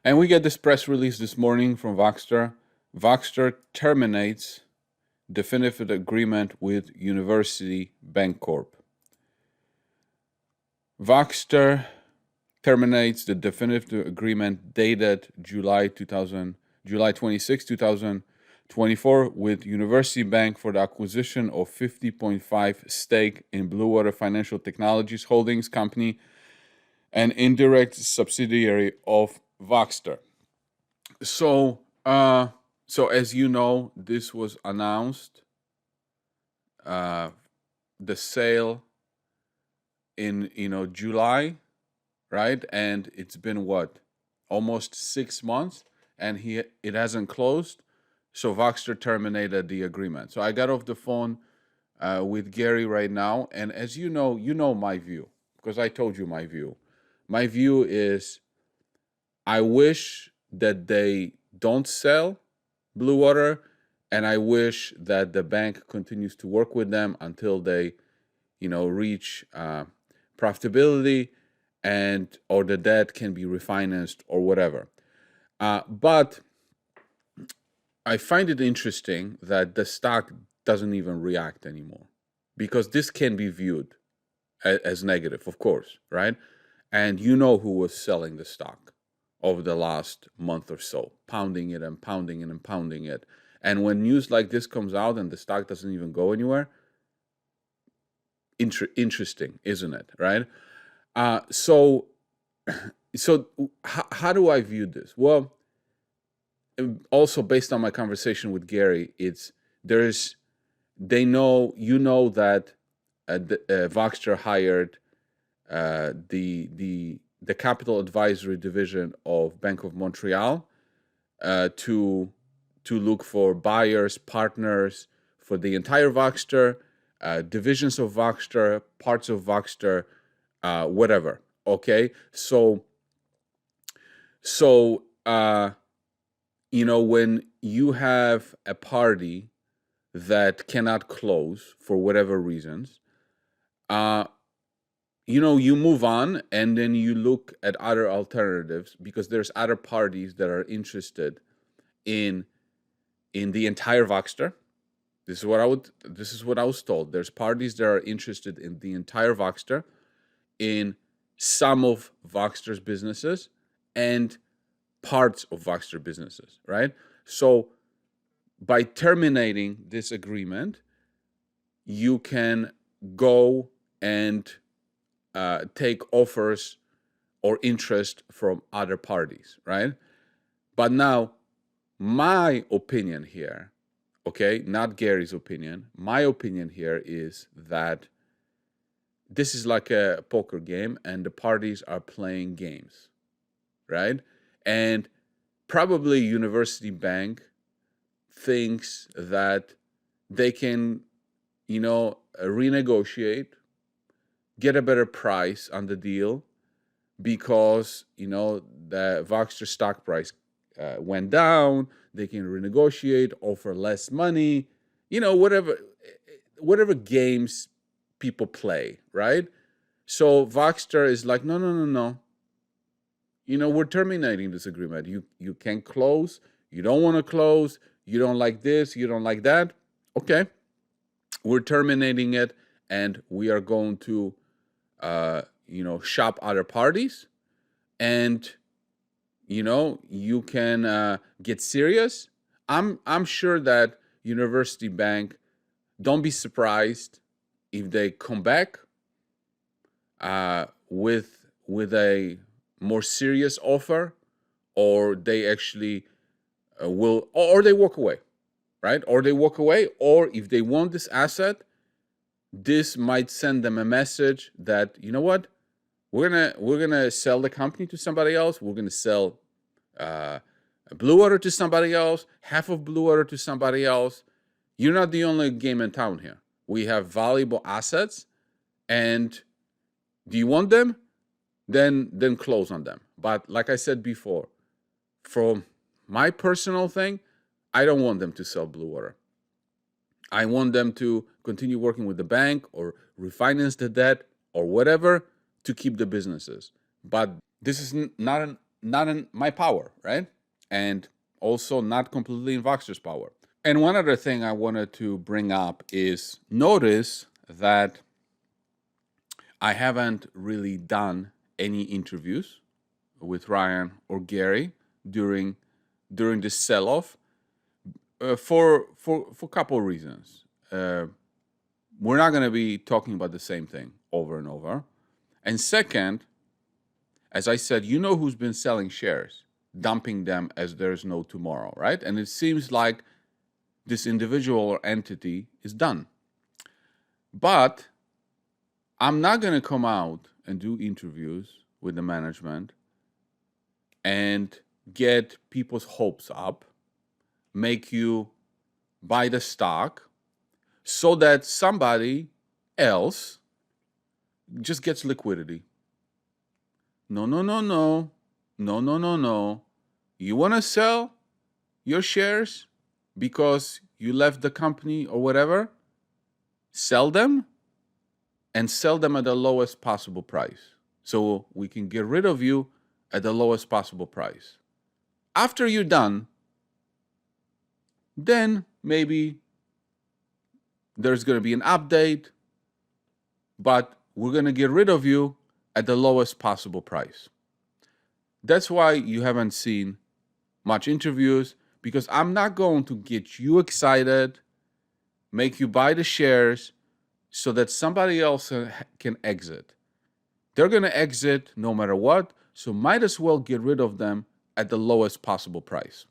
And we get this press release this morning from Voxtur. Voxtur terminates definitive agreement with University Bank Corp. Voxtur terminates the definitive agreement dated July 26, 2024 with University Bank for the acquisition of 50.5 stake in Blue Water Financial Technologies Holdings Company, an indirect subsidiary of Voxtur. So as you know, this was announced, the sale in July, right? And it's been what, almost 6 months, and it hasn't closed. So Voxtur terminated the agreement. So I got off the phone with Gary right now, and as you know my view, because I told you my view. My view is, I wish that they don't sell Blue Water, and I wish that the bank continues to work with them until they, reach profitability, or the debt can be refinanced or whatever. But I find it interesting that the stock doesn't even react anymore, because this can be viewed as negative, of course, right? And you know who was selling the stock over the last month or so, pounding it and pounding it and pounding it. And when news like this comes out and the stock doesn't even go anywhere, interesting, isn't it? Right? So how do I view this? Well, also based on my conversation with Gary, they know that Voxtur hired the capital advisory division of Bank of Montreal to look for buyers, partners for the entire Voxtur, divisions of Voxtur, parts of Voxtur, whatever. Okay, so when you have a party that cannot close for whatever reasons, you move on, and then you look at other alternatives, because there's other parties that are interested in the entire Voxtur. This is what I was told. There's parties that are interested in the entire Voxtur, in some of Voxtur's businesses, and parts of Voxtur businesses, right? So by terminating this agreement, you can go and take offers or interest from other parties, right? But now, my opinion here, okay, not Gary's opinion, my opinion here is that this is like a poker game, and the parties are playing games, right? And probably University Bank thinks that they can, renegotiate, get a better price on the deal, because the Voxtur stock price went down. They can renegotiate, offer less money, whatever games people play, right? So Voxtur is like, no. We're terminating this agreement. You can't close. You don't want to close. You don't like this. You don't like that. Okay, we're terminating it, and we are going to shop other parties, and you can get serious. I'm sure that University Bank, don't be surprised if they come back with a more serious offer, or they actually will, or they walk away, right? Or they walk away, or if they want this asset, this might send them a message that, you know what, we're gonna sell the company to somebody else. We're gonna sell Blue Water to somebody else, half of Blue Water to somebody else. You're not the only game in town here. We have valuable assets, and do you want them? Then close on them. But like I said before, from my personal thing, I don't want them to sell Blue Water. I want them to continue working with the bank, or refinance the debt, or whatever, to keep the businesses. But this is not not in my power, right? And also not completely in Voxtur's power. And one other thing I wanted to bring up is notice that I haven't really done any interviews with Ryan or Gary during this sell-off for a couple of reasons. We're not going to be talking about the same thing over and over. And second, as I said, you know who's been selling shares, dumping them as there's no tomorrow, right? And it seems like this individual or entity is done. But I'm not going to come out and do interviews with the management and get people's hopes up, make you buy the stock so that somebody else just gets liquidity. No, no, no, no. No, no, no, no. You want to sell your shares because you left the company or whatever? Sell them and sell them at the lowest possible price so we can get rid of you at the lowest possible price. After you're done, then maybe there's going to be an update, but we're going to get rid of you at the lowest possible price. That's why you haven't seen much interviews, because I'm not going to get you excited, make you buy the shares so that somebody else can exit. They're going to exit no matter what, so might as well get rid of them at the lowest possible price.